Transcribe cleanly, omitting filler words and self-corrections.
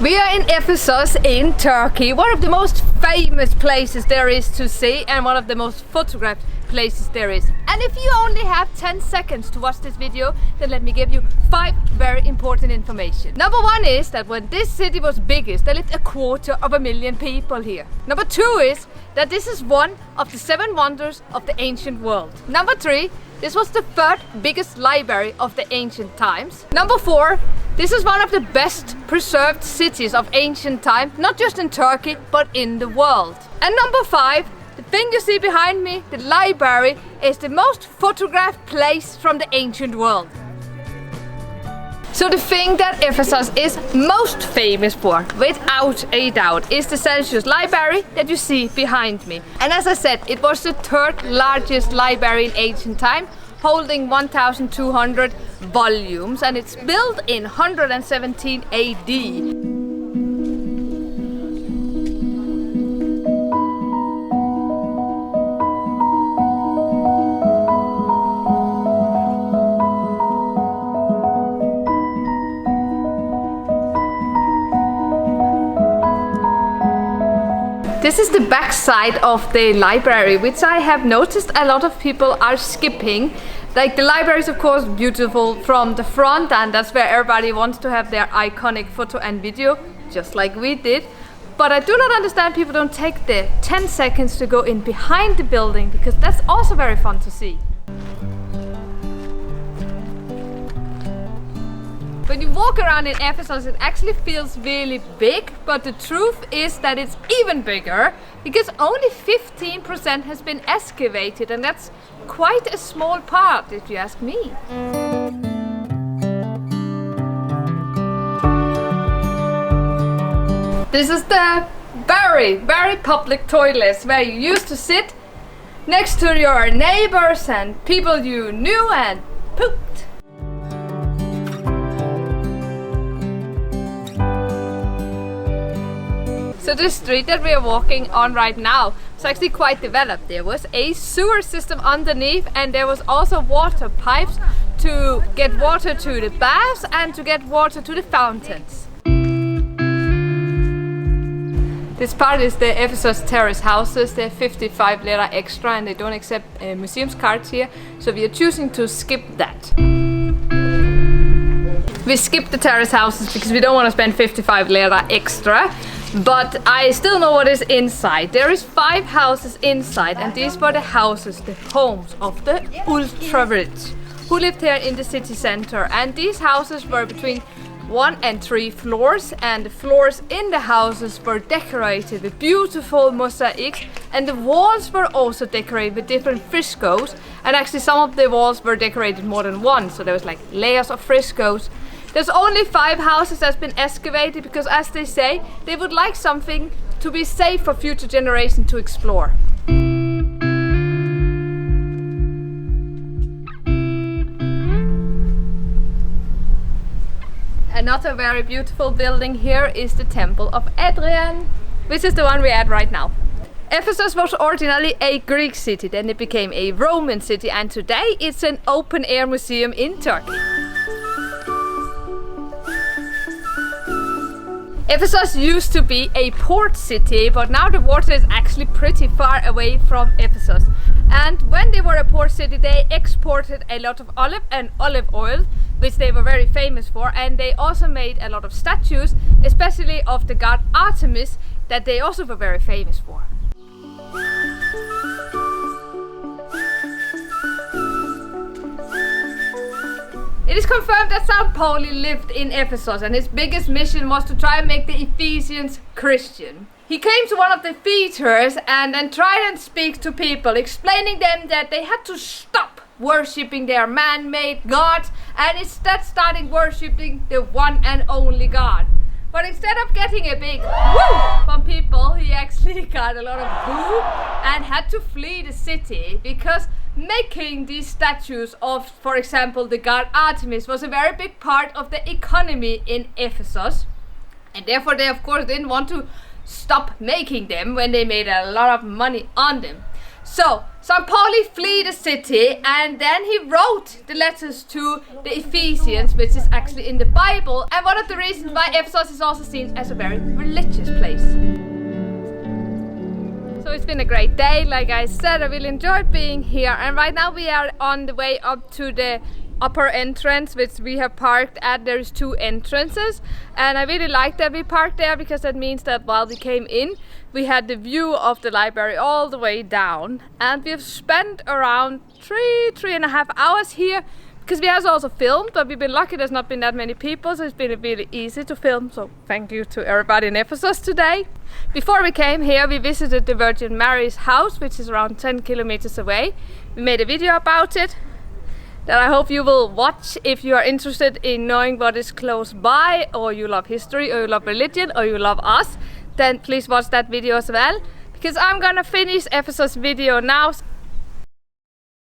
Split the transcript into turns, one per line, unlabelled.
We are in Ephesus in Turkey, one of the most famous places there is to see and one of the most photographed places there is. And if you only have 10 seconds to watch this video, then let me give you 5 very important information. Number 1 is that when this city was biggest, there lived 250,000 people here. Number 2 is that this is one of the 7 wonders of the ancient world. Number 3, this was the 3rd biggest library of the ancient times. Number 4, this is one of the best preserved cities of ancient time, not just in Turkey, but in the world. And number 5, the thing you see behind me, the library, is the most photographed place from the ancient world. So the thing that Ephesus is most famous for, without a doubt, is the celsus library that you see behind me. And as I said, it was the 3rd largest library in ancient time, holding 1,200 volumes, and it's built in 117 AD. This is the back side of the library, which I have noticed a lot of people are skipping. Like, the library is of course beautiful from the front, and that's where everybody wants to have their iconic photo and video, just like we did. But I do not understand people don't take the 10 seconds to go in behind the building, because that's also very fun to see. When you walk around in Ephesus, it actually feels really big, but the truth is that it's even bigger, because only 15% has been excavated, and that's quite a small part, if you ask me. This is the very public toilets where you used to sit next to your neighbors and people you knew and pooped. So the street that we are walking on right now is actually quite developed. There was a sewer system underneath, and there was also water pipes to get water to the baths and to get water to the fountains. This part is the Ephesus Terrace houses. They're 55 lira extra, and they don't accept museums cards here, so we are choosing to skip that. We skipped the terrace houses because we don't want to spend 55 lira extra. But I still know what is inside. There is 5 houses inside, and these were the houses, the homes of the ultra-rich who lived here in the city center. And these houses were between 1 and 3 floors, and the floors in the houses were decorated with beautiful mosaics, and the walls were also decorated with different frescoes, and actually some of the walls were decorated more than one, so there was like layers of frescoes. There's only 5 houses that's been excavated because, as they say, they would like something to be safe for future generations to explore. Another very beautiful building here is the Temple of Adrian, which is the one we're at right now. Ephesus was originally a Greek city, then it became a Roman city, and today it's an open-air museum in Turkey. Ephesus used to be a port city, but now the water is actually pretty far away from Ephesus. And when they were a port city, they exported a lot of olive and olive oil, which they were very famous for, and they also made a lot of statues, especially of the god Artemis, that they also were very famous for. It is confirmed that Sankt Pauli lived in Ephesus, and his biggest mission was to try and make the Ephesians Christian. He came to one of the theaters and then tried and speak to people, explaining them that they had to stop worshipping their man-made gods and instead starting worshipping the one and only God. But instead of getting a big woo from people, he actually got a lot of boo and had to flee the city, because making these statues of, for example, the god Artemis was a very big part of the economy in Ephesus, and therefore they of course didn't want to stop making them when they made a lot of money on them. So Sankt Pauli fled the city and then he wrote the letters to the Ephesians, which is actually in the Bible, and one of the reasons why Ephesus is also seen as a very religious place. So it's been a great day, like I said, I really enjoyed being here, and right now we are on the way up to the upper entrance, which we have parked at. There's two entrances, and I really like that we parked there because that means that while we came in we had the view of the library all the way down, and we've spent around 3.5 hours here because we have also filmed, but we've been lucky there's not been that many people, so it's been really easy to film, so thank you to everybody in Ephesus today. Before we came here we visited the Virgin Mary's house, which is around 10 kilometers away. We made a video about it that I hope you will watch if you are interested in knowing what is close by, or you love history, or you love religion, or you love us. Then please watch that video as well, because I'm gonna finish Ephesus video now.